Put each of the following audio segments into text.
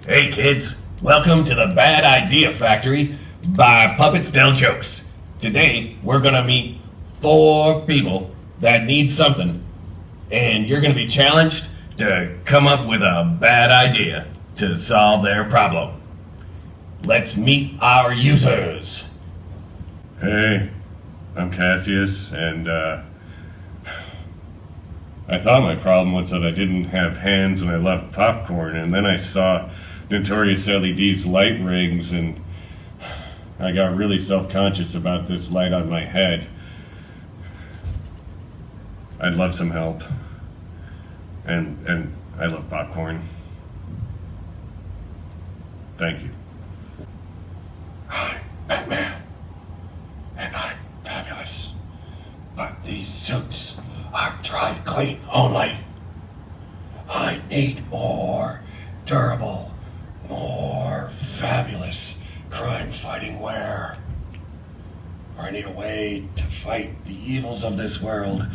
Hey kids, welcome to the Bad Idea Factory by Puppets Tell Jokes. Today we're gonna meet 4 people that need something, and you're gonna be challenged to come up with a bad idea to solve their problem. Let's meet our users. Hey, I'm Cassius, and I thought my problem was that I didn't have hands and I loved popcorn, and then I saw Notorious Ed.D's light rings, and I got really self-conscious about this light on my head. I'd love some help, and I love popcorn. Thank you. I'm Batman, and I'm fabulous, but these suits are dry clean only. I need more durable, more fabulous crime-fighting wear. I need a way to fight the evils of this world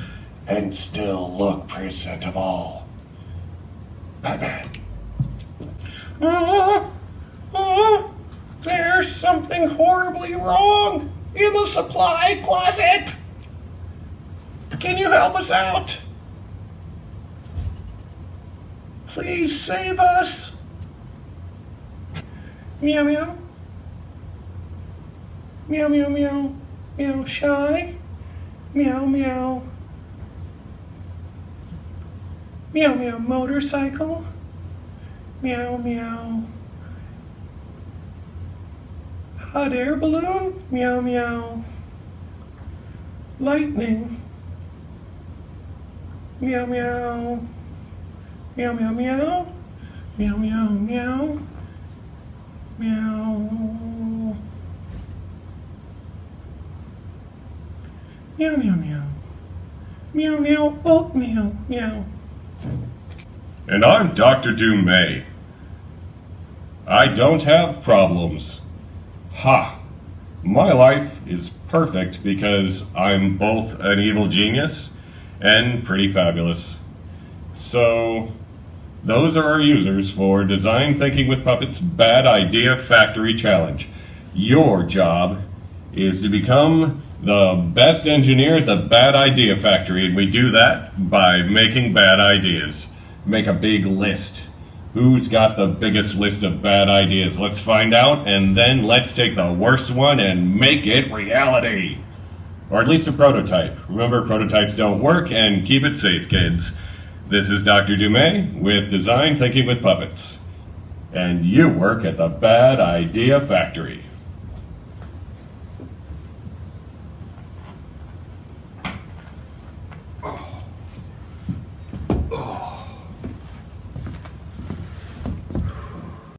and still look presentable. Batman. There's something horribly wrong in the supply closet. Can you help us out? Please save us. Meow meow. Meow meow meow. Meow shy. Meow meow. Meow meow motorcycle. Meow meow. Hot air balloon. Meow meow. Lightning. Meow meow. Meow meow meow. Meow meow meow. Meow. Meow meow meow. Meow meow oatmeal. Meow. And I'm Dr. Dumay. I don't have problems. Ha! My life is perfect because I'm both an evil genius and pretty fabulous. So, those are our users for Design Thinking with Puppets Bad Idea Factory Challenge. Your job is to become the best engineer at the Bad Idea Factory, and we do that by making bad ideas. Make a big list. Who's got the biggest list of bad ideas? Let's find out, and then let's take the worst one and make it reality. Or at least a prototype. Remember, prototypes don't work, and keep it safe, kids. This is Dr. Dumay with Design Thinking with Puppets. And you work at the Bad Idea Factory.